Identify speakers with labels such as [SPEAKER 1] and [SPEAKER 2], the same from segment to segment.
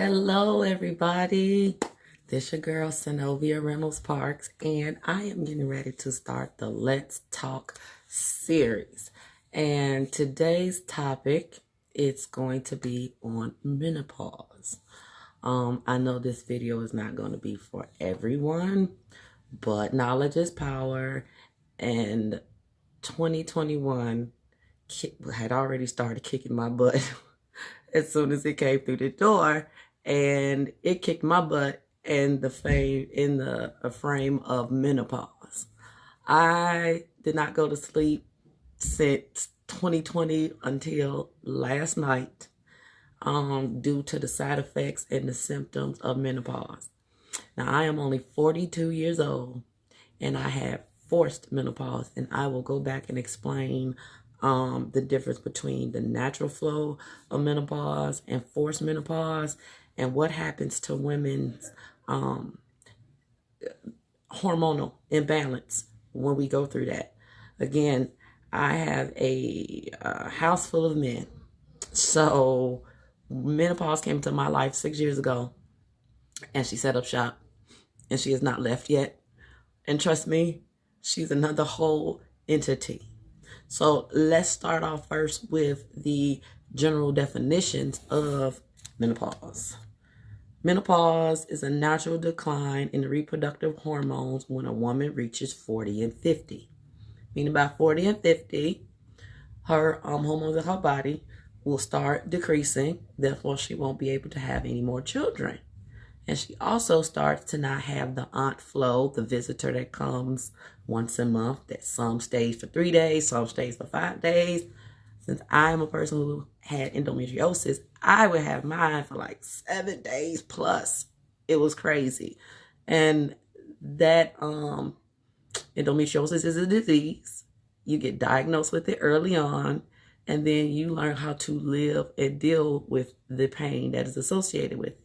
[SPEAKER 1] Hello, everybody. This your girl, Sanovia Reynolds-Parks, and I am getting ready to start the Let's Talk series. And today's topic, it's going to be on menopause. I know this video is not going to be for everyone, but knowledge is power, and 2021 had already started kicking my butt as soon as it came through the door, and it kicked my butt in the frame of menopause. I did not go to sleep since 2020 until last night, due to the side effects and the symptoms of menopause. Now, I am only 42 years old, and I have forced menopause, and I will go back and explain the difference between the natural flow of menopause and forced menopause, and what happens to women's hormonal imbalance when we go through that. Again, I have a house full of men. So menopause came into my life 6 years ago, and she set up shop, and she has not left yet. And trust me, she's another whole entity. So let's start off first with the general definitions of menopause. Menopause is a natural decline in the reproductive hormones when a woman reaches 40 and 50. Meaning by 40 and 50, her hormones in her body will start decreasing. Therefore, she won't be able to have any more children. And she also starts to not have the aunt flow, the visitor that comes once a month, that some stays for 3 days, some stays for 5 days. Since I'm a person who had endometriosis, I would have mine for like 7 days plus. It was crazy. And that endometriosis is a disease. You get diagnosed with it early on, and then you learn how to live and deal with the pain that is associated with it.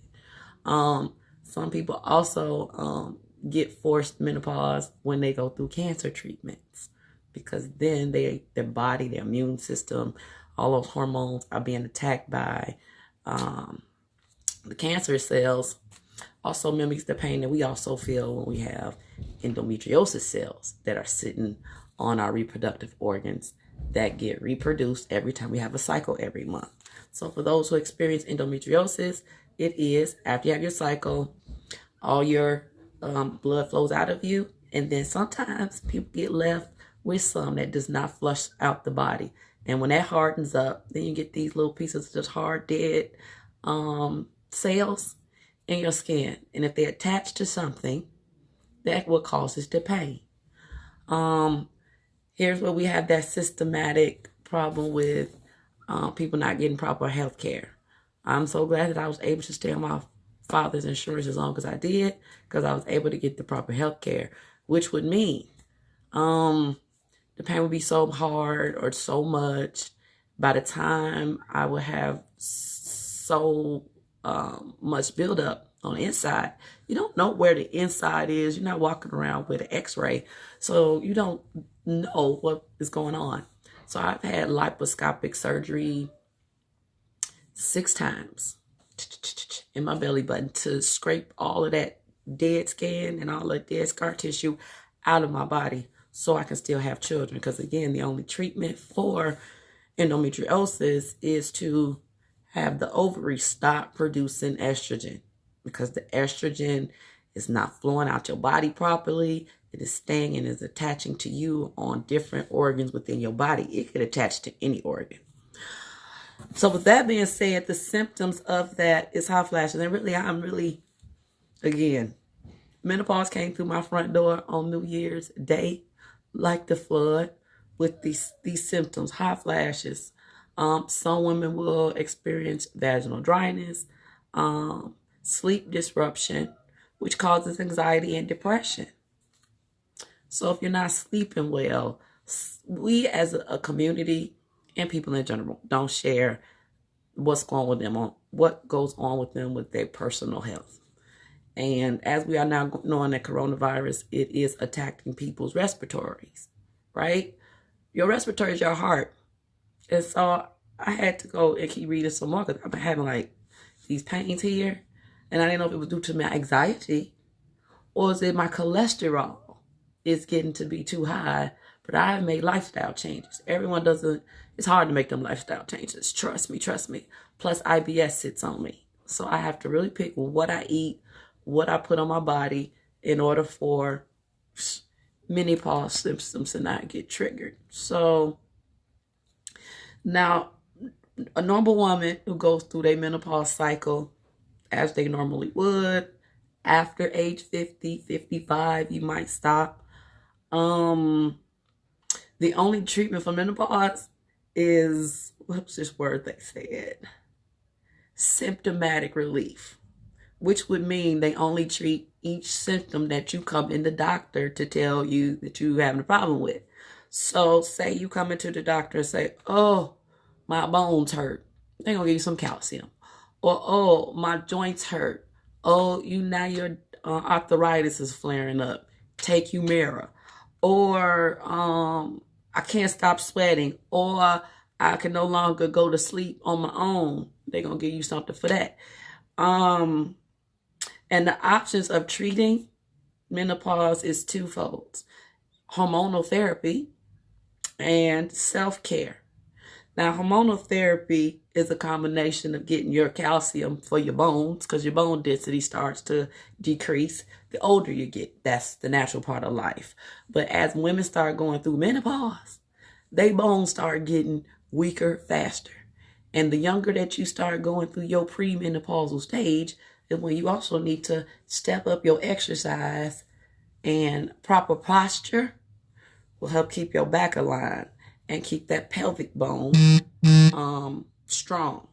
[SPEAKER 1] Some people also get forced menopause when they go through cancer treatments, because then their body, their immune system, all those hormones are being attacked by the cancer cells. Also mimics the pain that we also feel when we have endometriosis cells that are sitting on our reproductive organs that get reproduced every time we have a cycle every month. So for those who experience endometriosis, it is after you have your cycle, all your blood flows out of you, and then sometimes people get left with some that does not flush out the body. And when that hardens up, then you get these little pieces of just hard, dead cells in your skin. And if they attach to something, that's what causes the pain. Here's where we have that systematic problem with people not getting proper health care. I'm so glad that I was able to stay on my father's insurance as long as I did, because I was able to get the proper health care, which would mean the pain would be so hard or so much. By the time I would have so much buildup on the inside, you don't know where the inside is. You're not walking around with an x-ray, so you don't know what is going on. So I've had laparoscopic surgery 6 times in my belly button to scrape all of that dead skin and all that dead scar tissue out of my body so I can still have children. Because again, the only treatment for endometriosis is to have the ovaries stop producing estrogen, because the estrogen is not flowing out your body properly. It is staying and is attaching to you on different organs within your body. It could attach to any organ. So with that being said, the symptoms of that is hot flashes. And really, again, menopause came through my front door on New Year's Day like the flood with these symptoms, hot flashes. Some women will experience vaginal dryness, sleep disruption, which causes anxiety and depression. So if you're not sleeping well, we as a community and people in general don't share what goes on with them with their personal health. And as we are now knowing that coronavirus, it is attacking people's respiratories, right? Your respiratory is your heart. And so I had to go and keep reading some more, because I've been having like these pains here. And I didn't know if it was due to my anxiety or is it my cholesterol is getting to be too high. But I have made lifestyle changes. Everyone doesn't, it's hard to make them lifestyle changes. Trust me. Plus IBS sits on me. So I have to really pick what I eat, what I put on my body in order for menopause symptoms to not get triggered. So now a normal woman who goes through their menopause cycle as they normally would, after age 50, 55, you might stop. The only treatment for menopause is, what's this word they said? Symptomatic relief, which would mean they only treat each symptom that you come in the doctor to tell you that you're having a problem with. So say you come into the doctor and say, oh, my bones hurt. They're going to give you some calcium. Or, oh, my joints hurt. Oh, now your arthritis is flaring up. Take Humira. Or I can't stop sweating. Or I can no longer go to sleep on my own. They're going to give you something for that. And the options of treating menopause is twofold. Hormonal therapy and self-care. Now, hormonal therapy is a combination of getting your calcium for your bones because your bone density starts to decrease the older you get. That's the natural part of life. But as women start going through menopause, their bones start getting weaker faster. And the younger that you start going through your premenopausal stage is when you also need to step up your exercise, and proper posture will help keep your back aligned and keep that pelvic bone strong.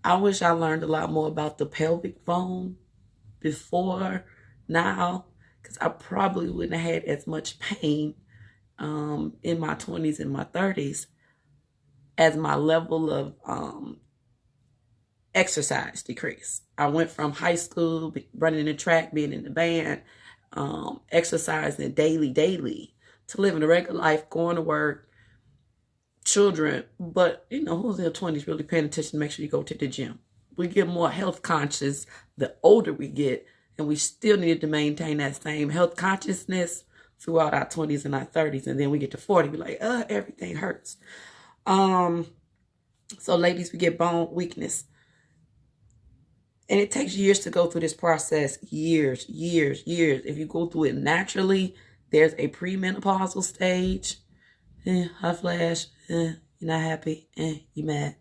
[SPEAKER 1] I wish I learned a lot more about the pelvic bone before now, because I probably wouldn't have had as much pain in my 20s and my 30s as my level of exercise decreased. I went from high school, running the track, being in the band, exercising daily, to living a regular life, going to work, children. But, who's in their 20s really paying attention to make sure you go to the gym? We get more health conscious the older we get, and we still need to maintain that same health consciousness throughout our 20s and our 30s. And then we get to 40, we're like, everything hurts. So ladies, we get bone weakness. And it takes years to go through this process. Years. If you go through it naturally, there's a premenopausal stage. Hot flash. You're not happy. You're mad.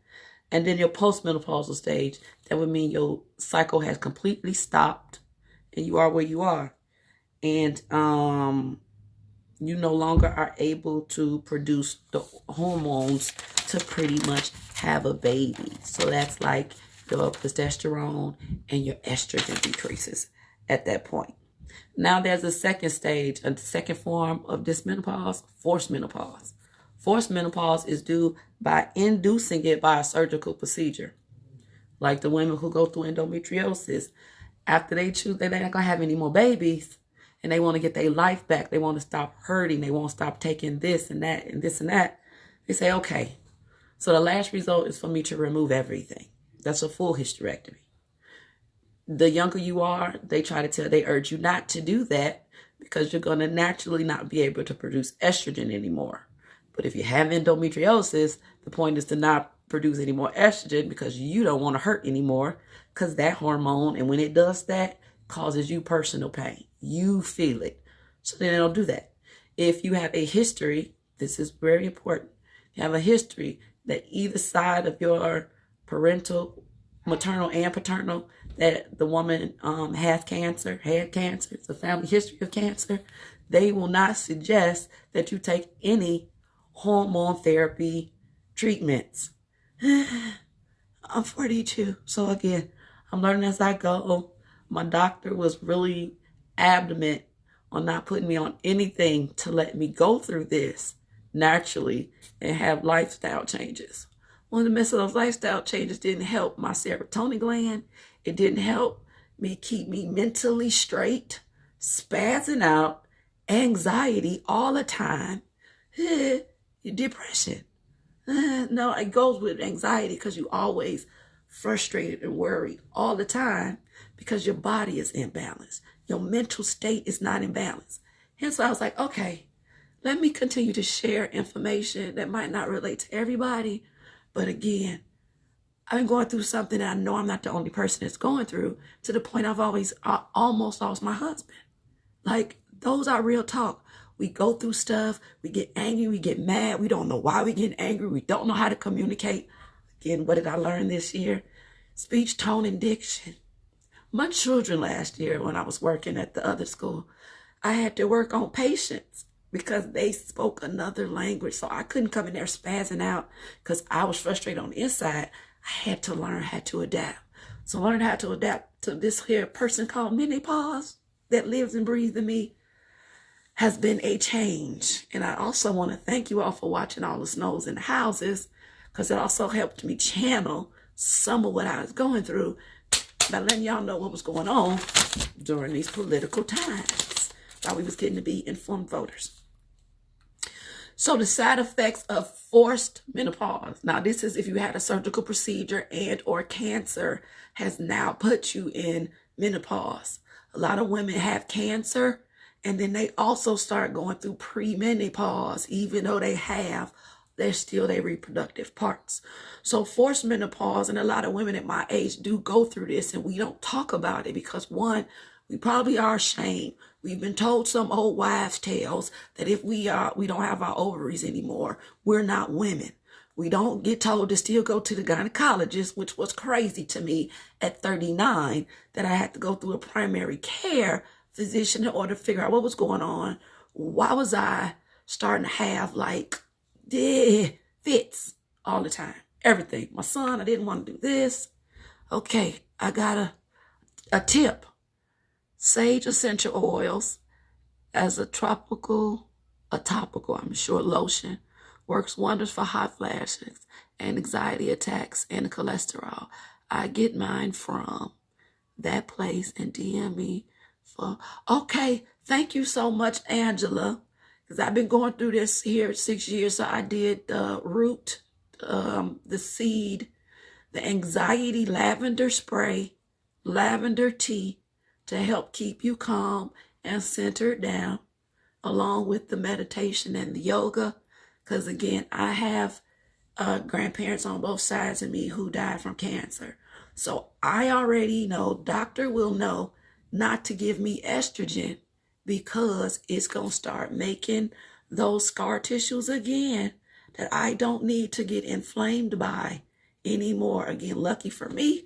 [SPEAKER 1] And then your postmenopausal stage. That would mean your cycle has completely stopped and you are where you are. And you no longer are able to produce the hormones to pretty much have a baby. So that's like your progesterone and your estrogen decreases at that point. Now there's a second stage, a second form of this menopause, forced menopause. Forced menopause is due by inducing it by a surgical procedure. Like the women who go through endometriosis, after they choose they're not going to have any more babies and they want to get their life back, they want to stop hurting, they won't stop taking this and that and this and that, they say, okay, so the last result is for me to remove everything. That's a full hysterectomy. The younger you are, they urge you not to do that because you're going to naturally not be able to produce estrogen anymore. But if you have endometriosis, the point is to not produce any more estrogen because you don't want to hurt anymore, because that hormone, and when it does that, causes you personal pain. You feel it. So then they don't do that. If you have a history, this is very important. You have a history that either side of your parental, maternal and paternal, that the woman had cancer, it's a family history of cancer, they will not suggest that you take any hormone therapy treatments. I'm 42, so again, I'm learning as I go. My doctor was really adamant on not putting me on anything to let me go through this naturally and have lifestyle changes. Well, in the midst of those lifestyle changes didn't help my serotonin gland. It didn't help me keep me mentally straight, spazzing out, anxiety all the time, depression. No, it goes with anxiety because you always frustrated and worried all the time because your body is imbalanced. Your mental state is not in balance. Hence, I was like, okay, let me continue to share information that might not relate to everybody. But again, I've been going through something that I know I'm not the only person that's going through, to the point I almost lost my husband. Like, those are real talk. We go through stuff. We get angry. We get mad. We don't know why we get angry. We don't know how to communicate. Again, what did I learn this year? Speech, tone, and diction. My children last year, when I was working at the other school, I had to work on patience because they spoke another language. So I couldn't come in there spazzing out because I was frustrated on the inside. I had to learn how to adapt. So learn how to adapt to this here person called menopause that lives and breathes in me has been a change. And I also want to thank you all for watching all the snows in the houses, because it also helped me channel some of what I was going through by letting y'all know what was going on during these political times while we was getting to be informed voters. So the side effects of forced menopause. Now, this is if you had a surgical procedure and or cancer has now put you in menopause. A lot of women have cancer, and then they also start going through pre-menopause. Even though they're still their reproductive parts. So forced menopause, and a lot of women at my age do go through this, and we don't talk about it because, one, we probably are ashamed. We've been told some old wives' tales that if we don't have our ovaries anymore, we're not women. We don't get told to still go to the gynecologist, which was crazy to me at 39, that I had to go through a primary care physician in order to figure out what was going on. Why was I starting to have fits all the time? Everything. My son, I didn't want to do this. Okay, I got a tip. Sage essential oils as a topical, lotion works wonders for hot flashes and anxiety attacks and cholesterol. I get mine from that place, and DM me for, okay, thank you so much, Angela, because I've been going through this here 6 years. So I did the root, the seed, the anxiety lavender spray, lavender tea, to help keep you calm and centered down, along with the meditation and the yoga. Because again, I have grandparents on both sides of me who died from cancer. So I already know, doctor will know not to give me estrogen because it's going to start making those scar tissues again that I don't need to get inflamed by anymore. Again, lucky for me,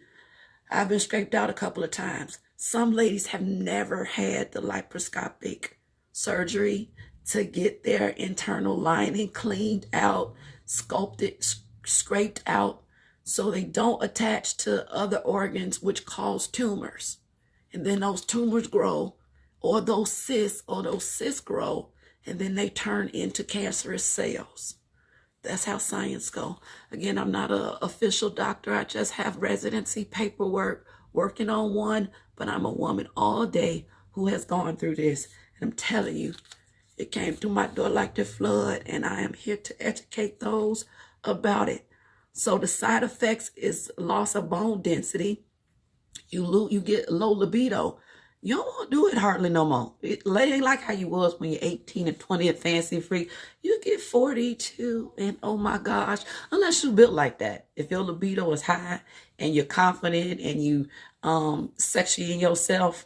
[SPEAKER 1] I've been scraped out a couple of times. Some ladies have never had the laparoscopic surgery to get their internal lining cleaned out, sculpted, scraped out, so they don't attach to other organs which cause tumors. And then those tumors grow, or those cysts grow, and then they turn into cancerous cells. That's how science go. Again, I'm not an official doctor. I just have residency paperwork, working on one, but I'm a woman all day who has gone through this. And I'm telling you, it came through my door like the flood, and I am here to educate those about it. So the side effects is loss of bone density. You get low libido. You don't want to do it hardly no more. It ain't like how you was when you're 18 and 20 and fancy free. You get 42 and oh my gosh, unless you built like that. If your libido is high and you're confident and you sexy in yourself,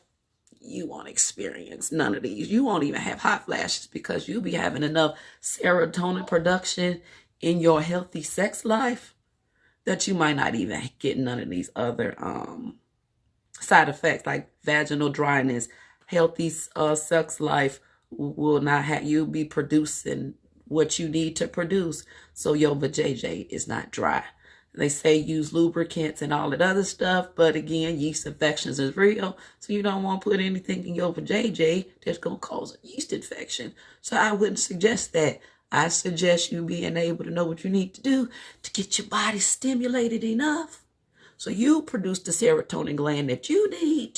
[SPEAKER 1] you won't experience none of these. You won't even have hot flashes because you'll be having enough serotonin production in your healthy sex life that you might not even get none of these other side effects like vaginal dryness. Healthy sex life will not have, you'll be producing what you need to produce so your vajayjay is not dry. They say use lubricants and all that other stuff, but again, yeast infections is real, so you don't want to put anything in your vajayjay that's going to cause a yeast infection. So I wouldn't suggest that. I suggest you being able to know what you need to do to get your body stimulated enough so you produce the serotonin gland that you need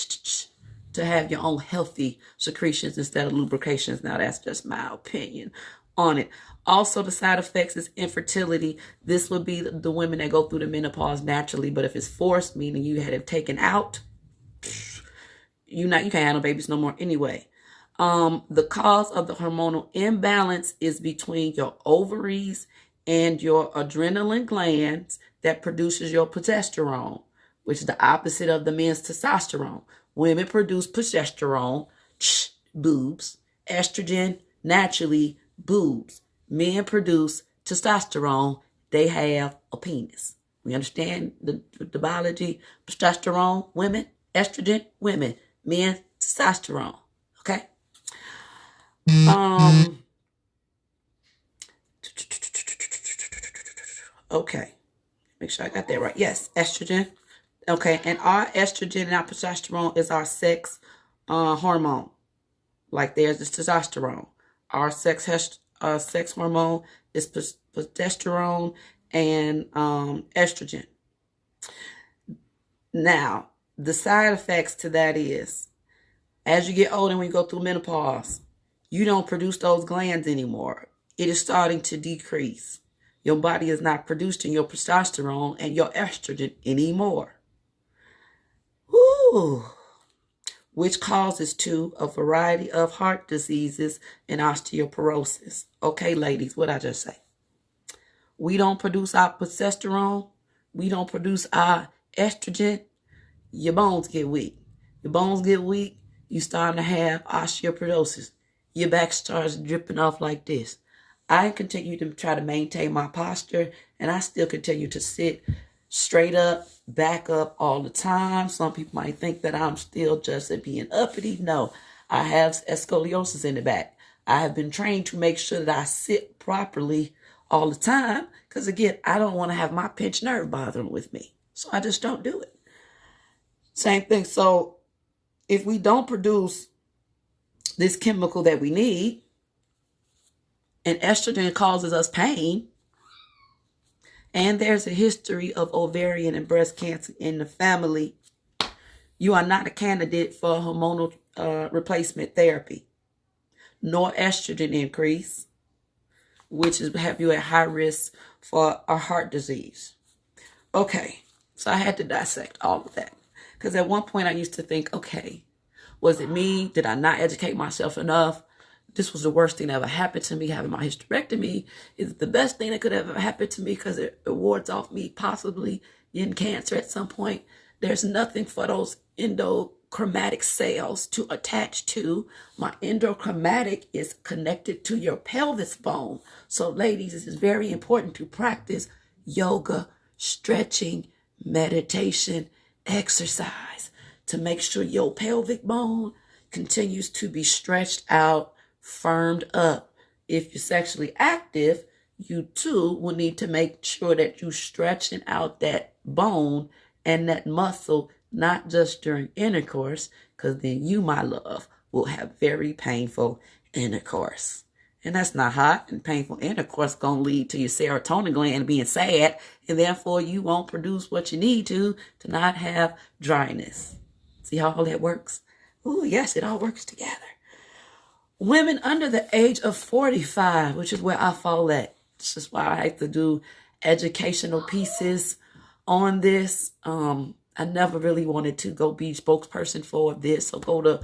[SPEAKER 1] to have your own healthy secretions instead of lubrications. Now, that's just my opinion on it. Also, the side effects is infertility. This would be the women that go through the menopause naturally, but if it's forced, meaning you had it taken out, you can't have no babies no more anyway. The cause of the hormonal imbalance is between your ovaries and your adrenaline glands that produces your progesterone, which is the opposite of the men's testosterone. Women produce progesterone, boobs. Estrogen, naturally, boobs. Men produce testosterone, they have a penis. We understand the biology. Progesterone, women. Estrogen, women. Men, testosterone. Okay? Okay. Make sure I got that right. Yes, estrogen. Okay, and our estrogen and our progesterone is our sex hormone. Like there's this testosterone. Our sex hormone is progesterone and estrogen. Now, the side effects to that is, as you get older and when you go through menopause, you don't produce those glands anymore. It is starting to decrease. Your body is not producing your progesterone and your estrogen anymore. Woo! Which causes a variety of heart diseases and osteoporosis. Okay, ladies, what I just say? We don't produce our progesterone. We don't produce our estrogen. Your bones get weak. Your bones get weak. You starting to have osteoporosis. Your back starts dripping off like this. I continue to try to maintain my posture, and I still continue to sit straight up, back up all the time. Some people might think that I'm still just being uppity. No, I have scoliosis in the back. I have been trained to make sure that I sit properly all the time because, again, I don't want to have my pinched nerve bothering with me. So I just don't do it. Same thing. So if we don't produce this chemical that we need, and estrogen causes us pain, and there's a history of ovarian and breast cancer in the family, you are not a candidate for hormonal replacement therapy, nor estrogen increase, which is have you at high risk for a heart disease. Okay, so I had to dissect all of that. Because at one point I used to think, okay, was it me? Did I not educate myself enough? This was the worst thing that ever happened to me. Having my hysterectomy is the best thing that could ever happen to me because it wards off me possibly getting cancer at some point. There's nothing for those endochromatic cells to attach to. My endochromatic is connected to your pelvis bone. So ladies, it is very important to practice yoga, stretching, meditation, exercise to make sure your pelvic bone continues to be stretched out, firmed up. If you're sexually active, you too will need to make sure that you're stretching out that bone and that muscle, not just during intercourse, because then you, my love, will have very painful intercourse. And that's not hot. And painful intercourse going to lead to your serotonin gland being sad, and therefore you won't produce what you need to not have dryness. See how all that works? Oh, yes, it all works together. Women under the age of 45, which is where I fall at. This is why I have to do educational pieces on this. I never really wanted to go be spokesperson for this or go to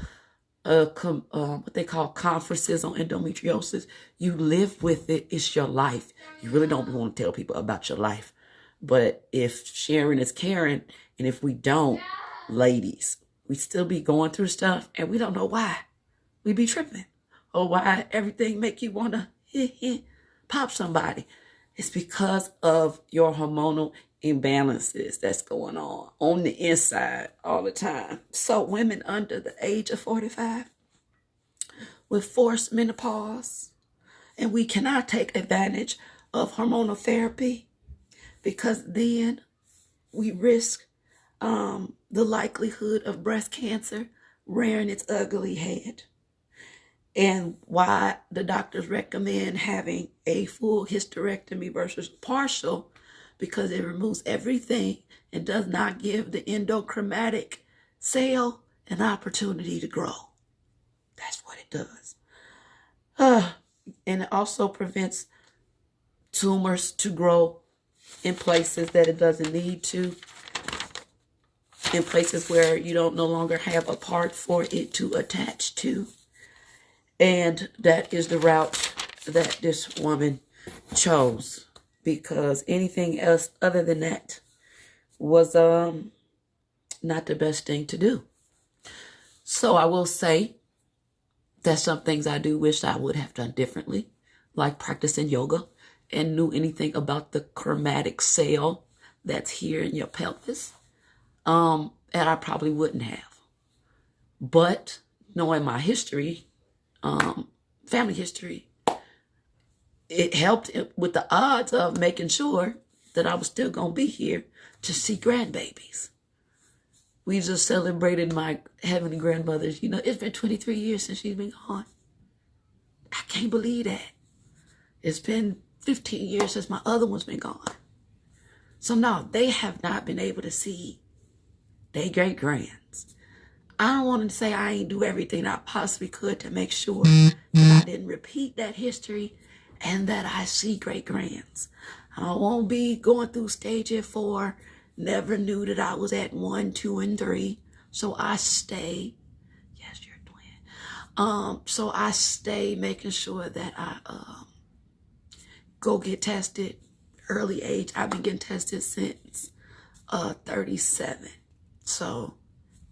[SPEAKER 1] what they call conferences on endometriosis. You live with it. It's your life. You really don't want to tell people about your life. But if sharing is caring, and if we don't, ladies, we still be going through stuff and we don't know why. We be tripping. Or why everything make you want to pop somebody. It's because of your hormonal imbalances that's going on the inside all the time. So women under the age of 45 with forced menopause, and we cannot take advantage of hormonal therapy because then we risk the likelihood of breast cancer rearing its ugly head. And why the doctors recommend having a full hysterectomy versus partial, because it removes everything and does not give the endochromatic cell an opportunity to grow. That's what it does. And it also prevents tumors to grow in places that it doesn't need to, in places where you don't no longer have a part for it to attach to. And that is the route that this woman chose, because anything else other than that was not the best thing to do. So I will say that some things I do wish I would have done differently, like practicing yoga and knew anything about the chromatic cell that's here in your pelvis. And I probably wouldn't have. But knowing my history, family history, it helped with the odds of making sure that I was still going to be here to see grandbabies. We just celebrated my heavenly grandmother's. You know, it's been 23 years since she's been gone. I can't believe that. It's been 15 years since my other one's been gone. So no, they have not been able to see their great-grands. I don't want to say I ain't do everything I possibly could to make sure that I didn't repeat that history and that I see great-grands. I won't be going through stage 4. Never knew that I was at 1, 2, and 3. So I stay. Yes, you're a twin. So I stay making sure that I go get tested. Early age. I've been getting tested since 37. So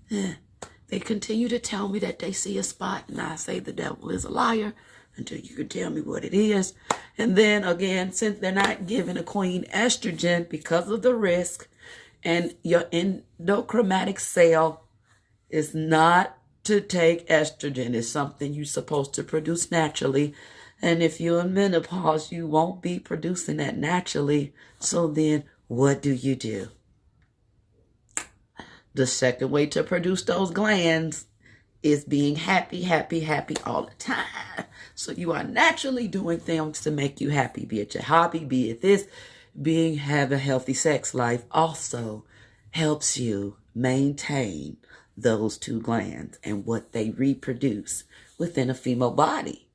[SPEAKER 1] they continue to tell me that they see a spot, and I say the devil is a liar until you can tell me what it is. And then again, since they're not giving a queen estrogen because of the risk, and your endochromatic cell is not to take estrogen. It's something you're supposed to produce naturally. And if you're in menopause, you won't be producing that naturally. So then what do? The second way to produce those glands is being happy, happy, happy all the time. So you are naturally doing things to make you happy, be it your hobby, be it this. Have a healthy sex life also helps you maintain those 2 glands and what they reproduce within a female body.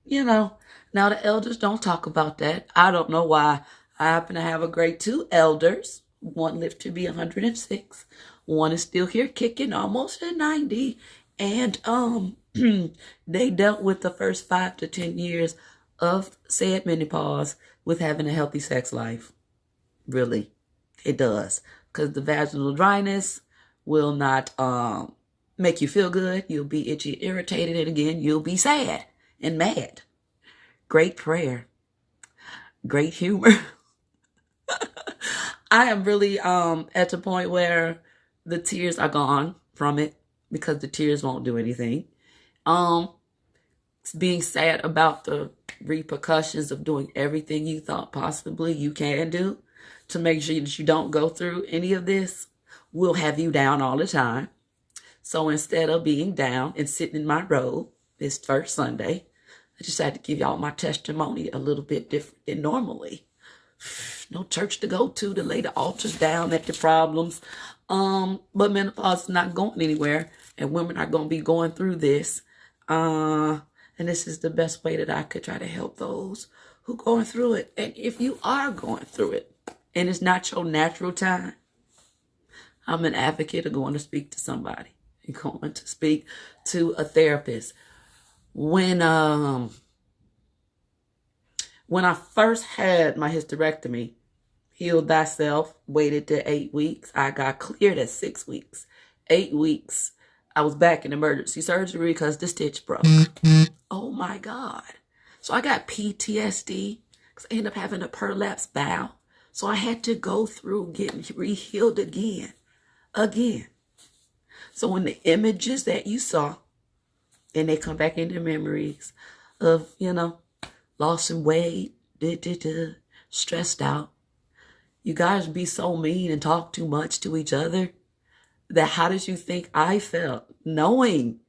[SPEAKER 1] You know, now the elders don't talk about that. I don't know why. I happen to have a great 2 elders. One lived to be 106. One is still here kicking, almost at 90. And they dealt with the first 5 to 10 years of said menopause with having a healthy sex life. Really, it does. Because the vaginal dryness will not make you feel good. You'll be itchy, irritated, and again, you'll be sad and mad. Great prayer. Great humor. I am really at the point where the tears are gone from it because the tears won't do anything. Being sad about the repercussions of doing everything you thought possibly you can do to make sure that you don't go through any of this will have you down all the time. So instead of being down and sitting in my robe this first Sunday, I just had to give y'all my testimony a little bit different than normally. No church to go to lay the altars down at the problems. But menopause is not going anywhere, and women are going to be going through this. And this is the best way that I could try to help those who are going through it. And if you are going through it and it's not your natural time, I'm an advocate of going to speak to somebody and going to speak to a therapist. When I first had my hysterectomy, healed thyself, waited to 8 weeks. I got cleared at 6 weeks. 8 weeks, I was back in emergency surgery because the stitch broke. Oh my God. So I got PTSD because I ended up having a prolapse bowel. So I had to go through getting re-healed again. So when the images that you saw, and they come back into memories of, loss in weight, stressed out. You guys be so mean and talk too much to each other that how did you think I felt knowing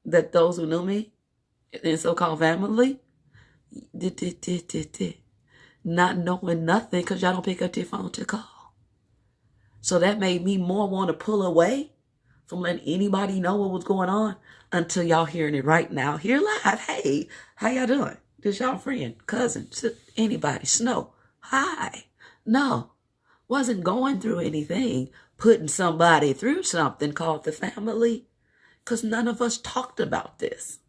[SPEAKER 1] that those who knew me in so-called family, not knowing nothing because y'all don't pick up your phone to call. So that made me more want to pull away from letting anybody know what was going on until y'all hearing it right now. Here live. Hey, how y'all doing? This y'all friend, cousin, anybody, Snow. Hi. No. Wasn't going through anything, putting somebody through something called the family. Because none of us talked about this.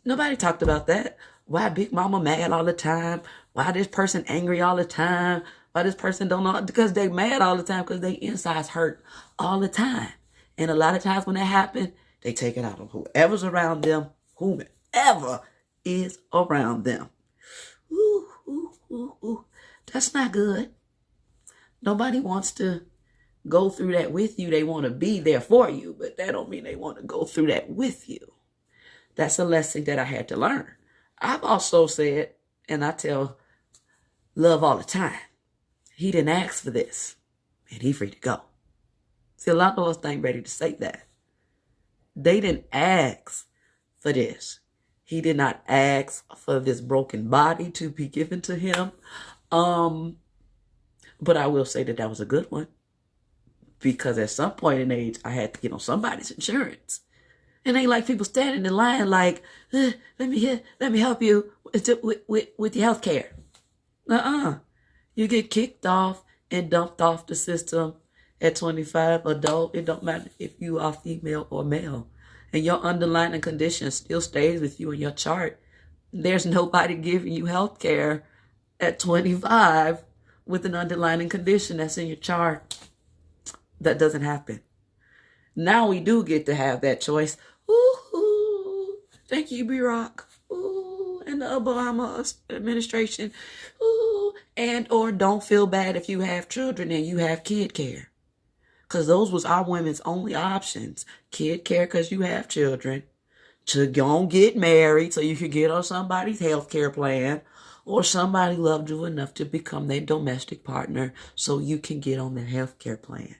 [SPEAKER 1] Nobody talked about that. Why Big Mama mad all the time? Why this person angry all the time? Why this person don't know? Because they mad all the time because they insides hurt all the time. And a lot of times when that happens, they take it out on whoever's around them, whomever is around them. Ooh, ooh, ooh, ooh. That's not good. Nobody wants to go through that with you. They want to be there for you, but that don't mean they want to go through that with you. That's a lesson that I had to learn. I've also said, and I tell Love all the time, he didn't ask for this, and he free to go. See, a lot of us ain't ready to say that. They didn't ask for this. He did not ask for this broken body to be given to him. But I will say that that was a good one. Because at some point in age, I had to get on somebody's insurance. And ain't like people standing in line like, let me help you with your health care. You get kicked off and dumped off the system at 25, adult. It don't matter if you are female or male. And your underlying condition still stays with you in your chart. There's nobody giving you health care at 25 with an underlying condition that's in your chart. That doesn't happen. Now we do get to have that choice. Ooh, thank you, B-Rock. Ooh, and the Obama administration. Ooh, and or don't feel bad if you have children and you have kid care. Because those was our women's only options. Kid care because you have children. To go and get married so you could get on somebody's health care plan. Or somebody loved you enough to become their domestic partner so you can get on their health care plan.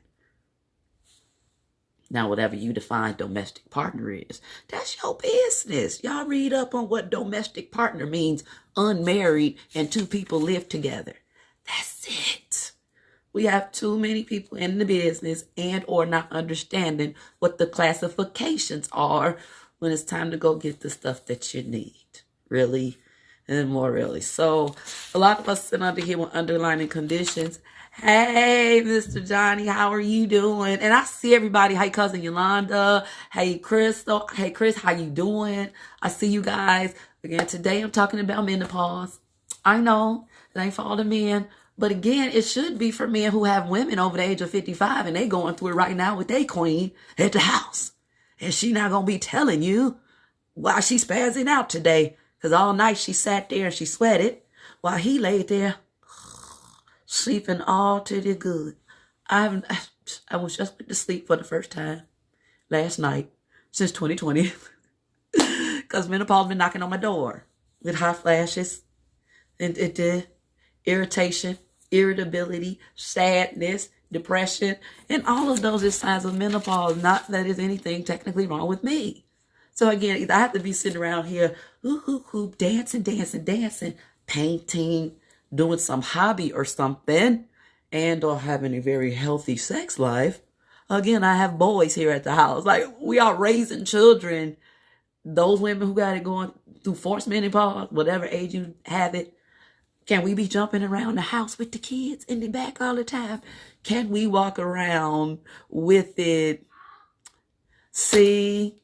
[SPEAKER 1] Now, whatever you define domestic partner is, that's your business. Y'all read up on what domestic partner means. Unmarried and two people live together. That's it. We have too many people in the business and or not understanding what the classifications are when it's time to go get the stuff that you need. Really and more really. So a lot of us sit under here with underlying conditions. Hey, Mr. Johnny, how are you doing? And I see everybody. Hey, cousin Yolanda. Hey, Crystal. Hey, Chris, how you doing? I see you guys. Again, today I'm talking about menopause. I know it ain't for all the men. But again, it should be for men who have women over the age of 55 and they going through it right now with their queen at the house. And she not going to be telling you why she's spazzing out today. Because all night she sat there and she sweated while he laid there sleeping all to the good. I was just went to sleep for the first time last night since 2020. Because menopause been knocking on my door with hot flashes and it did irritation, irritability, sadness, depression, and all of those is signs of menopause. Not that there's anything technically wrong with me. So again, either I have to be sitting around here, dancing, painting, doing some hobby or something, and or having a very healthy sex life. Again, I have boys here at the house. Like, we are raising children. Those women who got it going through forced menopause, whatever age you have it, can we be jumping around the house with the kids in the back all the time? Can we walk around with it? See,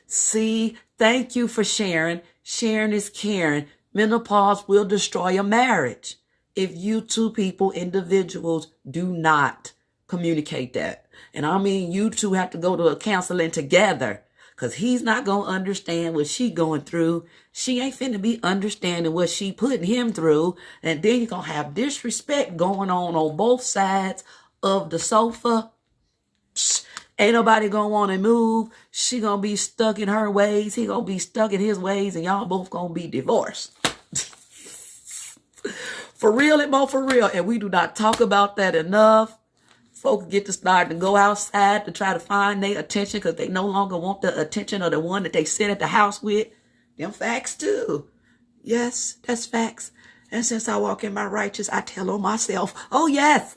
[SPEAKER 1] thank you for sharing. Sharing is caring. Menopause will destroy a marriage if you two people, individuals, do not communicate that. And I mean, you two have to go to a counseling together because he's not going to understand what she going through. She ain't finna be understanding what she putting him through. And then you're going to have disrespect going on both sides of the sofa. Ain't nobody gonna want to move. She gonna be stuck in her ways. He gonna be stuck in his ways, and y'all both gonna be divorced. For real and more for real. And we do not talk about that enough. Folks get to start to go outside to try to find their attention because they no longer want the attention of the one that they sit at the house with. Them facts too. Yes, that's facts. And since I walk in my righteous, I tell on myself, oh yes.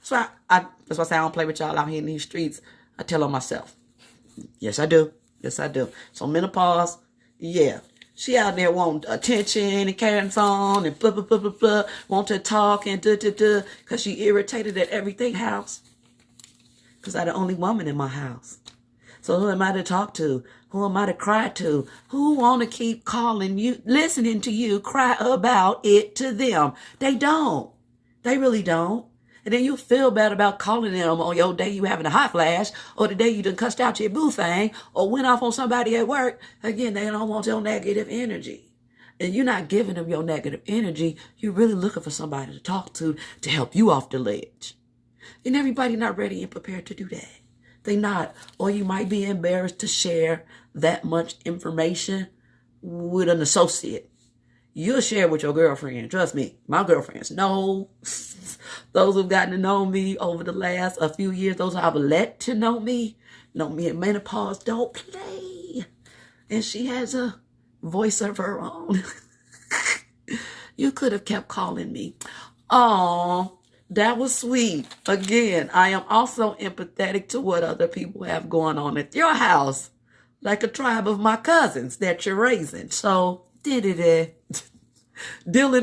[SPEAKER 1] That's why I say I don't play with y'all out here in these streets. I tell on myself. Yes, I do. So menopause, yeah. She out there wanting attention and carrying on and blah, blah, blah, blah, blah. Want to talk and duh, duh, duh. Because she irritated at everything house. Because I'm the only woman in my house. So who am I to talk to? Who am I to cry to? Who want to keep calling you, listening to you cry about it to them? They don't. They really don't. And then you feel bad about calling them on your day you having a hot flash, or the day you done cussed out your boo thing, or went off on somebody at work. Again, they don't want your negative energy. And you're not giving them your negative energy. You're really looking for somebody to talk to help you off the ledge. And everybody not ready and prepared to do that. They not. Or you might be embarrassed to share that much information with an associate. You'll share with your girlfriend. Trust me, my girlfriends know. Those who've gotten to know me over the last a few years, those I've let to know me in menopause, don't play. And she has a voice of her own. You could have kept calling me. Oh, that was sweet. Again, I am also empathetic to what other people have going on at your house. Like a tribe of my cousins that you're raising. So, dealing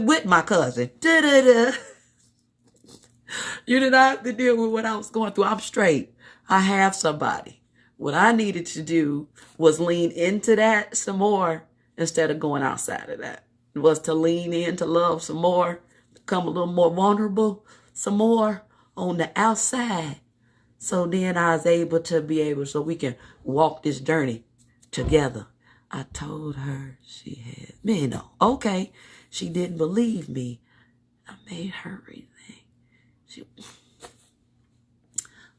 [SPEAKER 1] with my cousin. You did not have to deal with what I was going through. I'm straight. I have somebody. What I needed to do was lean into that some more instead of going outside of that. It was to lean into love some more, become a little more vulnerable some more on the outside. So then I was able to so we can walk this journey together. I told her she had me. No, okay. She didn't believe me. I made her rethink.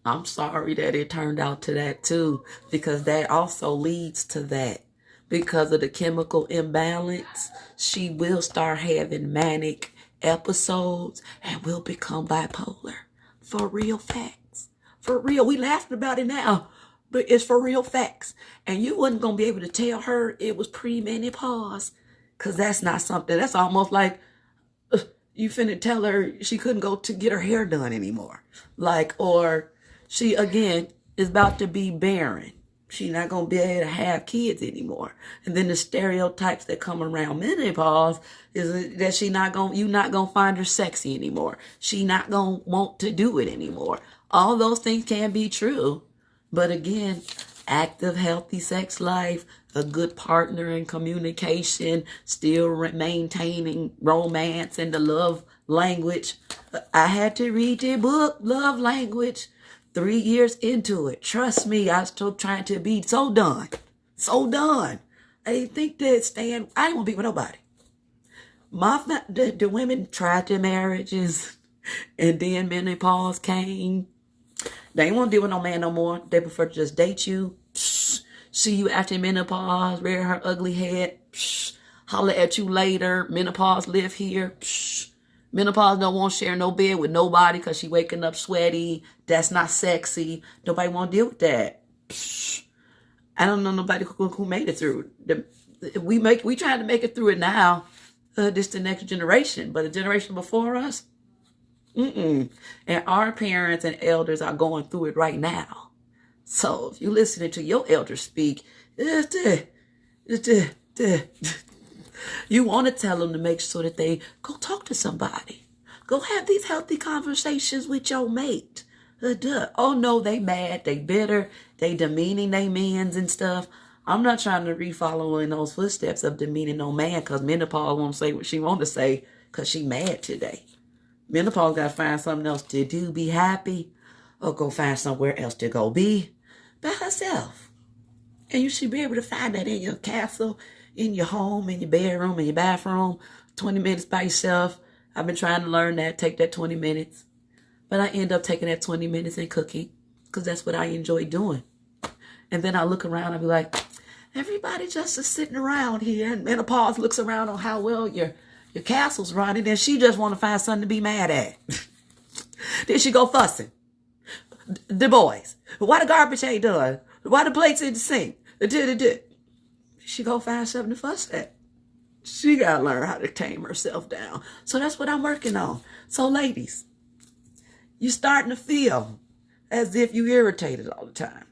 [SPEAKER 1] I'm sorry that it turned out to that too, because that also leads to that. Because of the chemical imbalance, she will start having manic episodes and will become bipolar. For real facts. For real. We laughing about it now, but it's for real facts. And you wasn't going to be able to tell her it was pre-menopause, because that's not something. That's almost like you finna tell her she couldn't go to get her hair done anymore. Like, or she, again, is about to be barren. She's not going to be able to have kids anymore. And then the stereotypes that come around menopause is that you're not going to find her sexy anymore. She not going to want to do it anymore. All those things can be true. But again, active, healthy sex life, a good partner in communication, still maintaining romance and the love language. I had to read the book, Love Language, 3 years into it. Trust me, I was still trying to be so done. So done. I didn't think that I didn't want to be with nobody. The women tried their marriages, and then menopause came. They ain't want to deal with no man no more. They prefer to just date you, see you after menopause, rear her ugly head, holler at you later. Menopause live here. Menopause don't want to share no bed with nobody because she waking up sweaty. That's not sexy. Nobody want to deal with that. I don't know nobody who made it through. We trying to make it through it now. This the next generation, but the generation before us, and our parents and elders are going through it right now. So if you're listening to your elders speak, you want to tell them to make sure that they go talk to somebody. Go have these healthy conversations with your mate. Oh no, they mad, they bitter, they demeaning they mans and stuff. I'm not trying to re-follow in those footsteps of demeaning no man, because menopause won't say what she want to say because she mad today. Menopause got to find something else to do, be happy, or go find somewhere else to go be by herself. And you should be able to find that in your castle, in your home, in your bedroom, in your bathroom, 20 minutes by yourself. I've been trying to learn that, take that 20 minutes. But I end up taking that 20 minutes and cooking, because that's what I enjoy doing. And then I look around and be like, everybody just is sitting around here. And menopause looks around on how well your castle's running, and she just want to find something to be mad at. Then she go fussing. The boys. Why the garbage ain't done? Why the plates in the sink? She go find something to fuss at. She got to learn how to tame herself down. So that's what I'm working on. So ladies, you're starting to feel as if you're irritated all the time.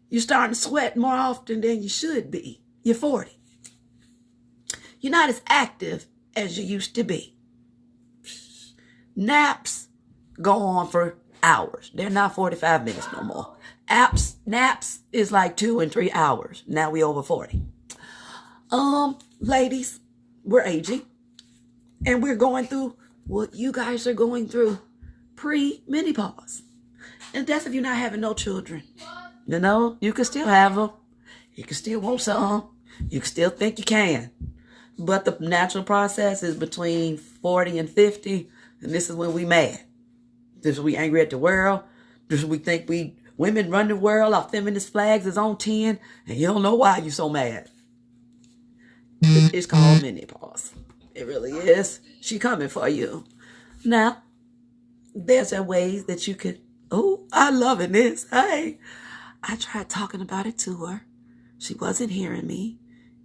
[SPEAKER 1] You're starting to sweat more often than you should be. You're 40. You're not as active as you used to be. Naps go on for hours. They're not 45 minutes no more. Naps is like 2 and 3 hours. Now we over 40. Ladies, we're aging. And we're going through what you guys are going through. Pre-menopause. And that's if you're not having no children. You know, you can still have them. You can still want some. You can still think you can. But the natural process is between 40 and 50. And this is when we mad. This is when we angry at the world. This is when we think women run the world. Our feminist flags is on 10. And you don't know why you're so mad. It's called menopause. It really is. She coming for you. Now, there's ways that you could, I loving this. Hey, I tried talking about it to her. She wasn't hearing me.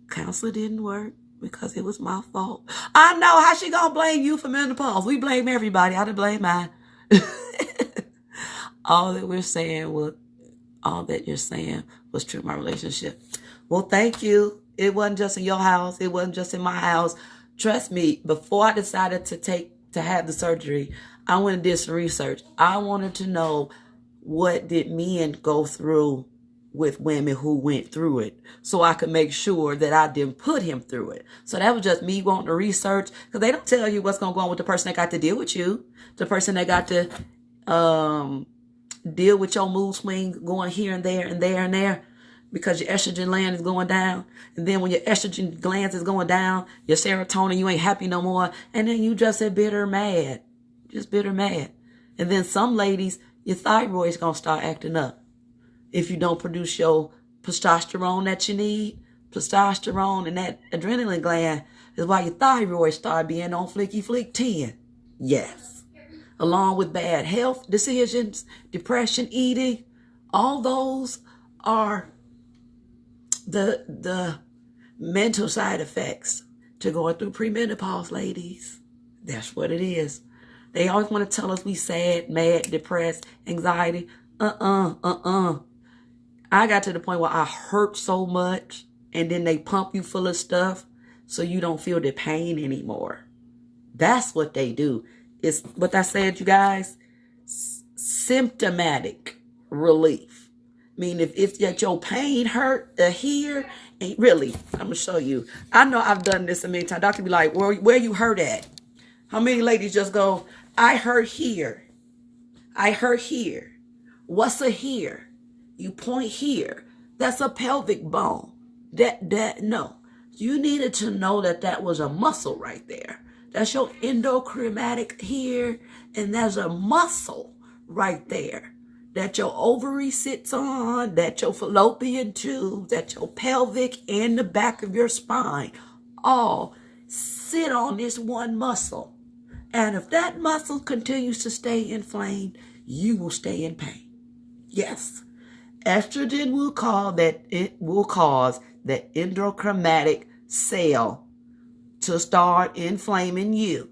[SPEAKER 1] Counselor didn't work because it was my fault. I know how she gonna blame you for menopause. We blame everybody. I didn't blame mine. All that you're saying was true in my relationship. Well, thank you. It wasn't just in your house. It wasn't just in my house. Trust me, before I decided to have the surgery, I went and did some research. I wanted to know, what did men go through with women who went through it, so I could make sure that I didn't put him through it. So that was just me wanting to research, because they don't tell you what's going to go on with the person that got to deal with you, the person that got to deal with your mood swing going here and there and there and there, because your estrogen gland is going down. And then when your estrogen glands is going down, your serotonin, you ain't happy no more. And then you just a bitter mad. Just bitter mad. And then some ladies, your thyroid's going to start acting up. If you don't produce your testosterone that you need, testosterone and that adrenaline gland is why your thyroid start being on flicky 10. Yes. Along with bad health decisions, depression, eating, all those are the mental side effects to going through premenopause, ladies. That's what it is. They always want to tell us we sad, mad, depressed, anxiety. I got to the point where I hurt so much, and then they pump you full of stuff so you don't feel the pain anymore. That's what they do. It's what I said, you guys, symptomatic relief. I mean, if it's that your pain hurt here, and really, I'm going to show you. I know I've done this a many times. Doctor be like, where you hurt at? How many ladies just go, I hurt here. I hurt here. What's a here? You point here. That's a pelvic bone. No. You needed to know that was a muscle right there. That's your endochromatic here. And there's a muscle right there that your ovary sits on, that your fallopian tube, that your pelvic and the back of your spine all sit on this one muscle. And if that muscle continues to stay inflamed, you will stay in pain. Yes. Estrogen will cause that endochromatic cell to start inflaming you.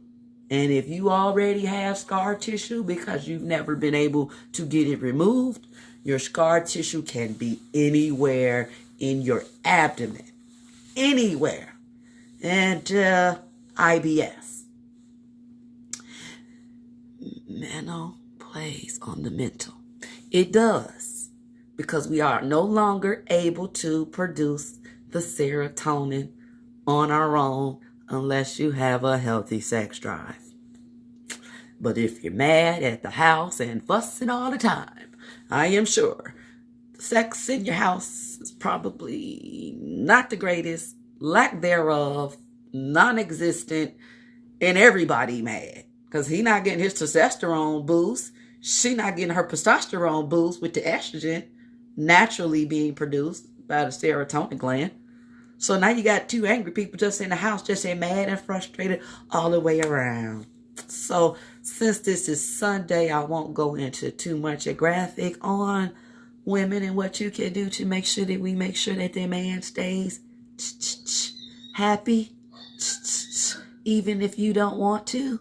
[SPEAKER 1] And if you already have scar tissue because you've never been able to get it removed, your scar tissue can be anywhere in your abdomen. Anywhere. And IBS. Mental plays on the mental. It does. Because we are no longer able to produce the serotonin on our own unless you have a healthy sex drive. But if you're mad at the house and fussing all the time, I am sure the sex in your house is probably not the greatest, lack thereof, non-existent, and everybody mad. Because he not getting his testosterone boost. She not getting her testosterone boost with the estrogen naturally being produced by the serotonin gland. So now you got two angry people just in the house, just mad and frustrated all the way around. So since this is Sunday, I won't go into too much a graphic on women and what you can do to make sure that their man stays happy. Even if you don't want to,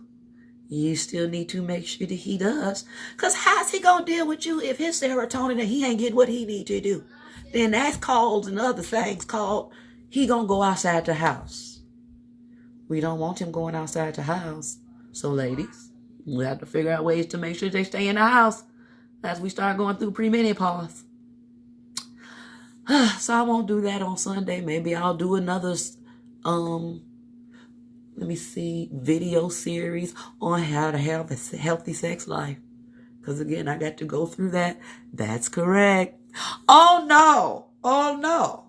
[SPEAKER 1] you still need to make sure that he does. Because how's he going to deal with you if his serotonin and he ain't getting what he need to do? Then that's called, and other things called, he going to go outside the house. We don't want him going outside the house. So ladies, we have to figure out ways to make sure they stay in the house as we start going through pre-menopause. So I won't do that on Sunday. Maybe I'll do another, video series on how to have a healthy sex life. Because again, I got to go through that. That's correct. Oh no. Oh no.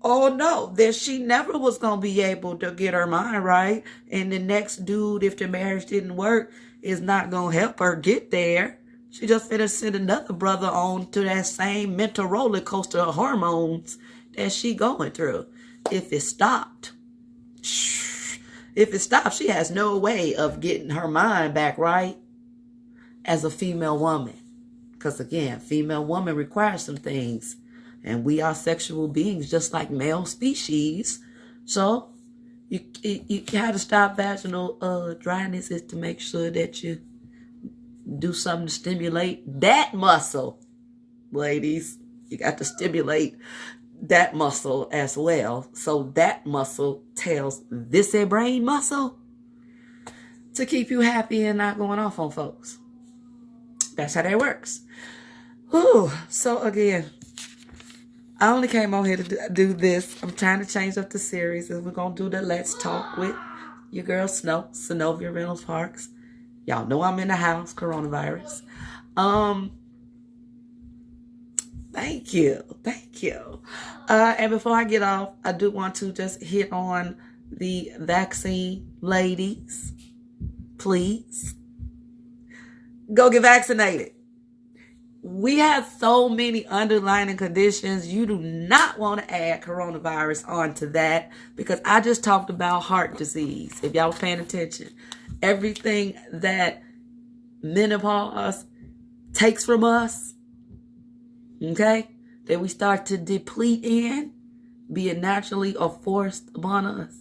[SPEAKER 1] Oh no. That she never was going to be able to get her mind right. And the next dude, if the marriage didn't work, is not going to help her get there. She just finna send another brother on to that same mental roller coaster of hormones that she going through. If it stopped, she has no way of getting her mind back right as a female woman. Because again, female woman requires some things. And we are sexual beings just like male species. So you have to stop vaginal dryness is to make sure that you do something to stimulate that muscle. Ladies, you got to stimulate that muscle as well. So that muscle tells this a brain muscle to keep you happy and not going off on folks. That's how that works. Whew. So again, I only came on here to do this. I'm trying to change up the series, and we're going to do the Let's Talk with your girl Sanovia Reynolds-Parks. Y'all know I'm in the house, coronavirus. Thank you. And before I get off, I do want to just hit on the vaccine ladies. Please go get vaccinated. We have so many underlying conditions. You do not want to add coronavirus onto that, because I just talked about heart disease. If y'all was paying attention, everything that menopause takes from us, okay, that we start to deplete in, be it naturally or forced upon us.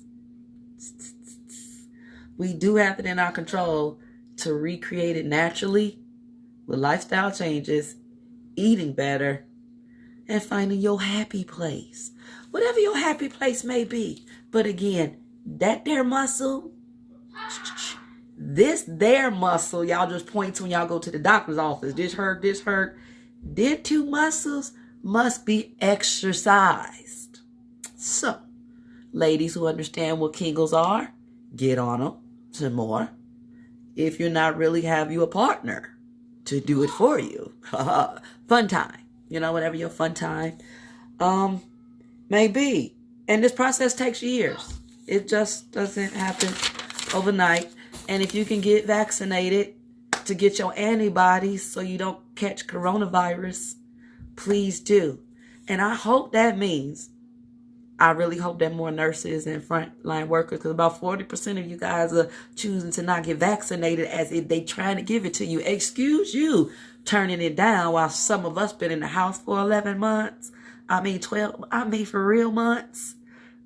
[SPEAKER 1] We do have it in our control to recreate it naturally with lifestyle changes, eating better, and finding your happy place. Whatever your happy place may be. But again, that there muscle, this there muscle, y'all just point to when y'all go to the doctor's office. This hurt. Their two muscles must be exercised. So, ladies who understand what Kegels are, get on them some more. If you're not really, have you a partner to do it for you. Fun time. Whatever your fun time may be. And this process takes years. It just doesn't happen overnight. And if you can get vaccinated to get your antibodies so you don't catch coronavirus, please do. And I hope that means, I really hope that more nurses and frontline workers, because about 40% of you guys are choosing to not get vaccinated as if they trying to give it to you. Excuse you turning it down while some of us been in the house for 11 months. 12, for real months.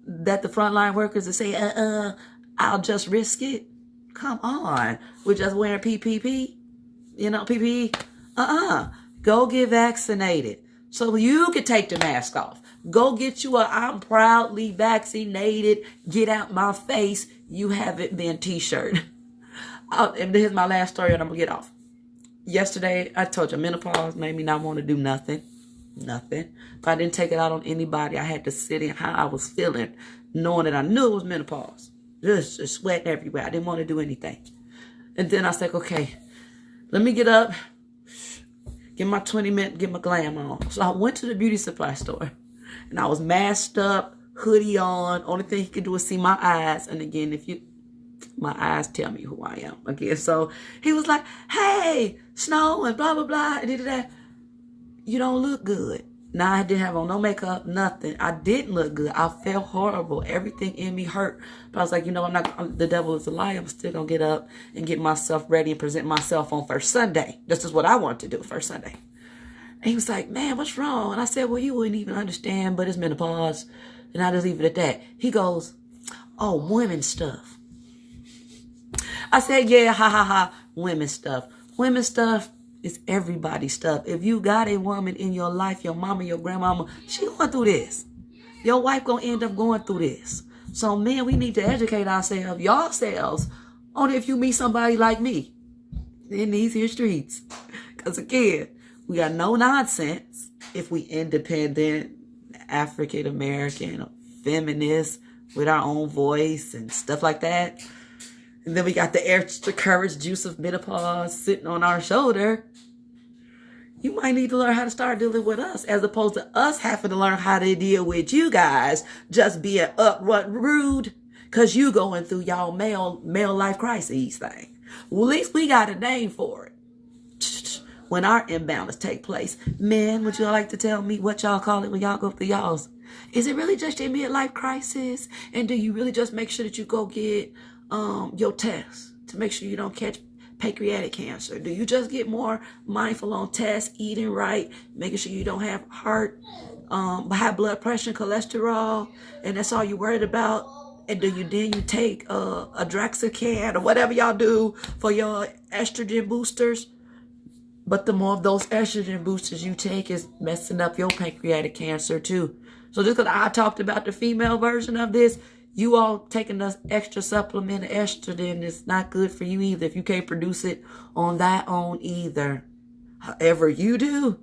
[SPEAKER 1] That the frontline workers are saying, I'll just risk it. Come on. We're just wearing PPE. PPE. Go get vaccinated so you can take the mask off. Go get you I'm proudly vaccinated, get out my face, you haven't been t-shirt. And here's my last story and I'm going to get off. Yesterday, I told you, menopause made me not want to do nothing. But I didn't take it out on anybody. I had to sit in how I was feeling, knowing that I knew it was menopause. Just sweat everywhere. I didn't want to do anything. And then I was like, okay, let me get up, get my 20-minute, get my glam on. So I went to the beauty supply store. And I was masked up, hoodie on. Only thing he could do is see my eyes. And again, my eyes tell me who I am. Again, so he was like, hey, Snow, and blah, blah, blah. And did that. You don't look good. Now, I didn't have on no makeup, nothing. I didn't look good. I felt horrible. Everything in me hurt. But I was like, the devil is a lie. I'm still going to get up and get myself ready and present myself on first Sunday. This is what I want to do first Sunday. And he was like, man, what's wrong? And I said, well, you wouldn't even understand, but it's menopause. And I just leave it at that. He goes, oh, women stuff. I said, yeah, ha, ha, ha, women stuff. Women stuff is everybody's stuff. If you got a woman in your life, your mama, your grandmama, she going through this. Your wife going to end up going through this. So men, we need to educate ourselves, yourselves, on if you meet somebody like me in these here streets. Because again, we got no nonsense if we independent, African American, feminists with our own voice and stuff like that. And then we got the extra courage juice of menopause sitting on our shoulder. You might need to learn how to start dealing with us as opposed to us having to learn how to deal with you guys just being upright rude because you going through y'all male life crises thing. Well, at least we got a name for it. When our imbalance take place, men, would you like to tell me what y'all call it when y'all go through y'all's? Is it really just your midlife crisis? And do you really just make sure that you go get your test to make sure you don't catch pancreatic cancer? Do you just get more mindful on tests, eating right, making sure you don't have high blood pressure and cholesterol, and that's all you're worried about? And do you take a Draxacan or whatever y'all do for your estrogen boosters? But the more of those estrogen boosters you take is messing up your pancreatic cancer too. So just because I talked about the female version of this, you all taking this extra supplement of estrogen is not good for you either if you can't produce it on that own either. However you do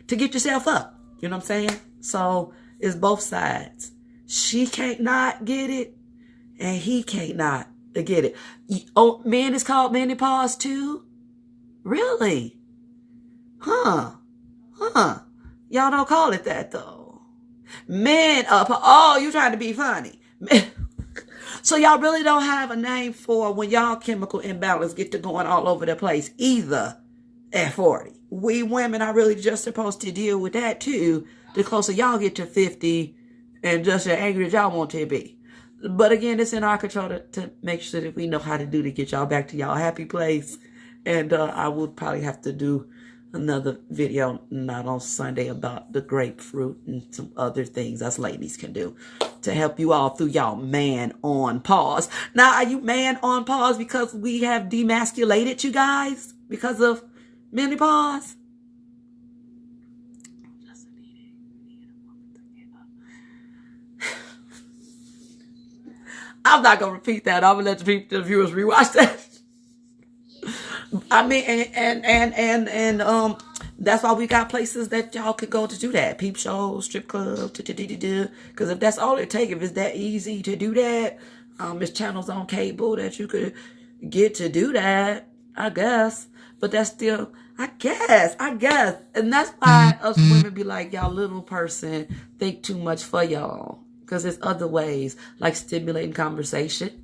[SPEAKER 1] to get yourself up. You know what I'm saying? So it's both sides. She can't not get it and he can't not get it. Oh, men is called menopause too? Really? Huh. Y'all don't call it that though. Men up. Oh, you trying to be funny. So y'all really don't have a name for when y'all chemical imbalance get to going all over the place either at 40. We women are really just supposed to deal with that too. The closer y'all get to 50 and just as angry as y'all want to be. But again, it's in our control to make sure that we know how to do to get y'all back to y'all happy place. And I will probably have to do another video, not on Sunday, about the grapefruit and some other things us ladies can do to help you all through y'all man on pause. Now, are you man on pause because we have demasculated you guys because of menopause? I'm not going to repeat that. I'm going to let the viewers rewatch that. I mean, and that's why we got places that y'all could go to do that. Peep shows, strip clubs, because if that's all it takes, if it's that easy to do that, there's channels on cable that you could get to do that, I guess. But that's still, I guess. And that's why us women be like, y'all little person think too much for y'all. Because there's other ways, like stimulating conversation,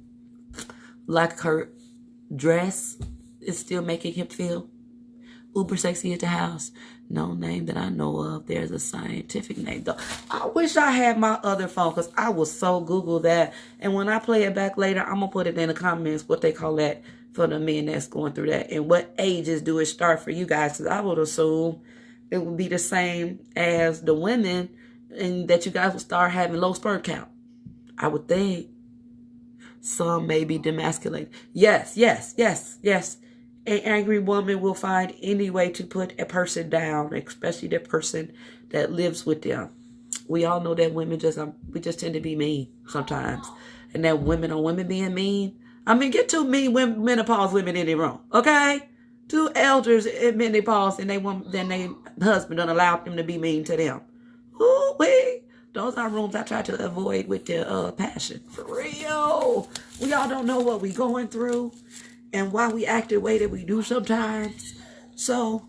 [SPEAKER 1] like her dress is still making him feel uber sexy at the house. No name that I know of. There's a scientific name though. I wish I had my other phone because I will so Google that. And when I play it back later, I'm going to put it in the comments what they call that for the men that's going through that. And what ages do it start for you guys? Because I would assume it would be the same as the women and that you guys would start having low sperm count. I would think. Some may be demasculated. Yes. An angry woman will find any way to put a person down, especially the person that lives with them. We all know that women we just tend to be mean sometimes. And that women on women being mean. I mean, get two mean women, menopause women in the room, okay? Two elders in menopause and then they husband don't allow them to be mean to them. Ooh-wee. Those are rooms I try to avoid with the passion. For real. We all don't know what we going through and why we act the way that we do sometimes. So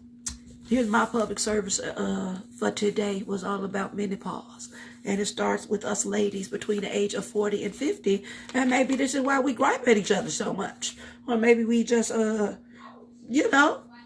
[SPEAKER 1] here's my public service for today was all about menopause. And it starts with us ladies between the age of 40 and 50. And maybe this is why we gripe at each other so much. Or maybe we just,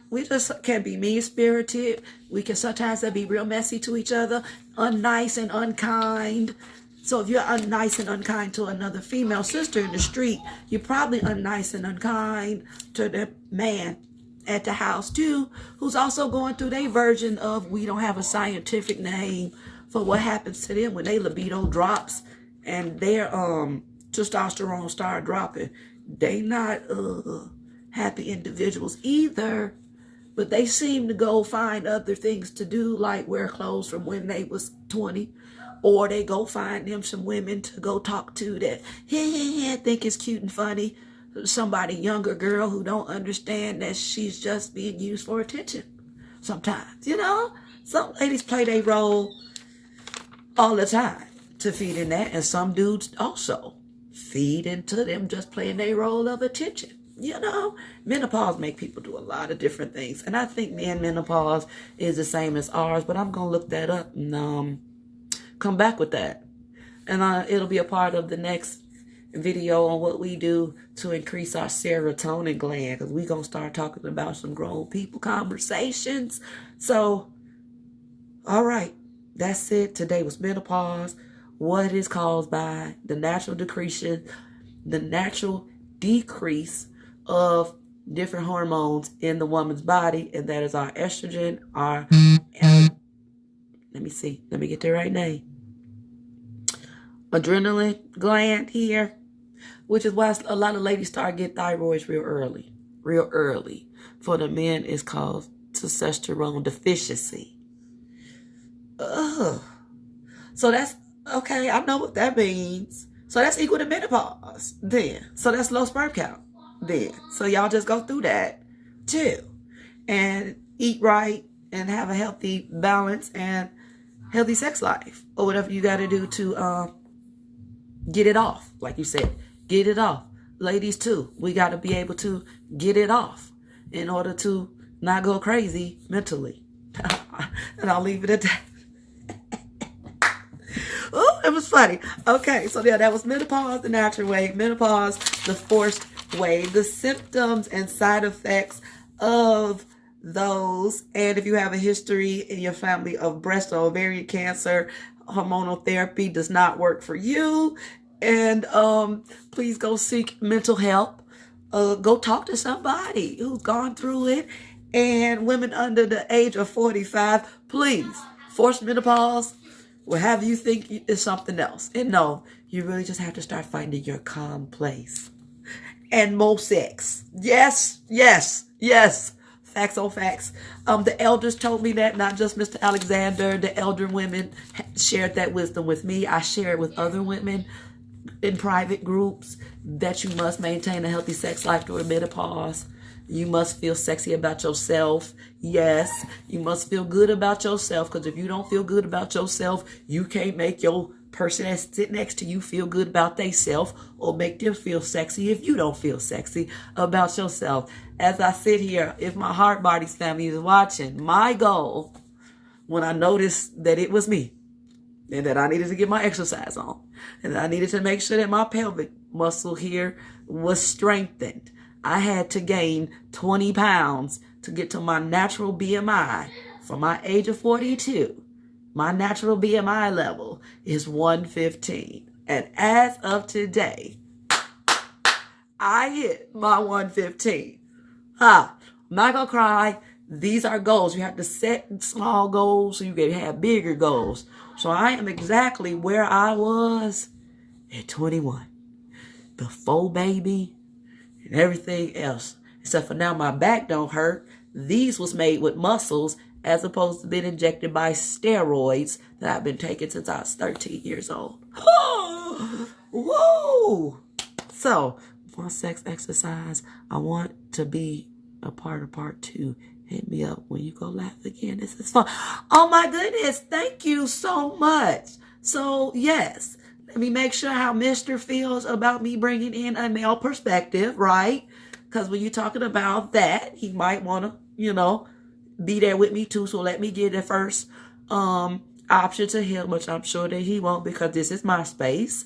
[SPEAKER 1] we just can be mean-spirited. We can sometimes be real messy to each other, unnice and unkind. So if you're unnice and unkind to another female sister in the street, you're probably unnice and unkind to the man at the house too, who's also going through their version of we don't have a scientific name for what happens to them when their libido drops and their testosterone start dropping. They not happy individuals either. But they seem to go find other things to do, like wear clothes from when they was 20. Or they go find them some women to go talk to that think it's cute and funny. Somebody younger girl who don't understand that she's just being used for attention sometimes. You know, some ladies play their role all the time to feed in that. And some dudes also feed into them just playing their role of attention. You know, menopause make people do a lot of different things. And I think men menopause is the same as ours. But I'm going to look that up and come back with that. And it'll be a part of the next video on what we do to increase our serotonin gland. Because we're going to start talking about some grown people conversations. So, all right. That's it. Today was menopause. What it is caused by the natural decrease of different hormones in the woman's body. And that is our estrogen, our... let me get the right name. Adrenaline gland here, which is why a lot of ladies start getting thyroids real early. For the men, it's called testosterone deficiency. Ugh. So that's, okay, I know what that means. So that's equal to menopause then. So that's low sperm count then. So y'all just go through that too. And eat right and have a healthy balance and healthy sex life, or whatever you got to do to get it off. Like you said, get it off. Ladies too, we got to be able to get it off in order to not go crazy mentally. And I'll leave it at that. Oh, it was funny. Okay, so yeah, that was menopause the natural way, menopause the forced way, the symptoms and side effects of those. And if you have a history in your family of breast or ovarian cancer, hormonal therapy does not work for you. And please go seek mental help. Go talk to somebody who's gone through it. And women under the age of 45, please, forced menopause will have you think it's something else. And no, you really just have to start finding your calm place. And more sex. Yes, yes, yes. Facts on facts. The elders told me that, not just Mr. Alexander. The elder women shared that wisdom with me. I share it with other women in private groups, that you must maintain a healthy sex life during menopause. You must feel sexy about yourself. Yes, you must feel good about yourself, because if you don't feel good about yourself, you can't make your person that's sitting next to you feel good about themselves, or make them feel sexy if you don't feel sexy about yourself. As I sit here, if my Heart Bodies family is watching, my goal, when I noticed that it was me, and that I needed to get my exercise on, and that I needed to make sure that my pelvic muscle here was strengthened, I had to gain 20 pounds to get to my natural BMI. For my age of 42, my natural BMI level is 115. And as of today, I hit my 115. I'm not going to cry. These are goals. You have to set small goals so you can have bigger goals. So I am exactly where I was at 21. Before baby and everything else. Except for now my back don't hurt. These was made with muscles as opposed to being injected by steroids that I've been taking since I was 13 years old. Whoa! So, for sex exercise, I want to be a part of part 2. Hit me up when you go laugh again. This is fun. Oh my goodness. Thank you so much. So, yes. Let me make sure how Mr. feels about me bringing in a male perspective, right? Because when you're talking about that, he might want to, be there with me too. So let me get the first option to him, which I'm sure that he won't, because this is my space.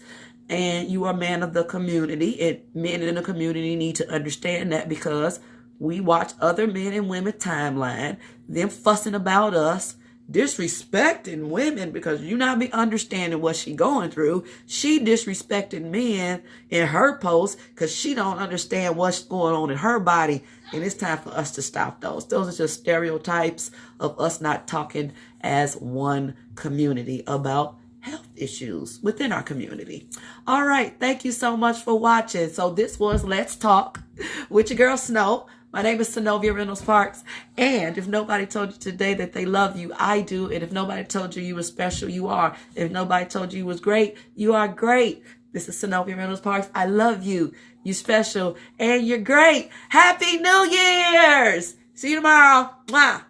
[SPEAKER 1] And you are a man of the community. And men in the community need to understand that, because we watch other men and women timeline, them fussing about us, disrespecting women, because you not be understanding what she going through. She disrespecting men in her post because she don't understand what's going on in her body. And it's time for us to stop those. Those are just stereotypes of us not talking as one community about health issues within our community. All right. Thank you so much for watching. So this was Let's Talk with your girl Snow. My name is Sanovia Reynolds-Parks. And if nobody told you today that they love you, I do. And if nobody told you you were special, you are. If nobody told you you was great, you are great. This is Sanovia Reynolds-Parks. I love you. You special and you're great. Happy New Year's. See you tomorrow. Mwah.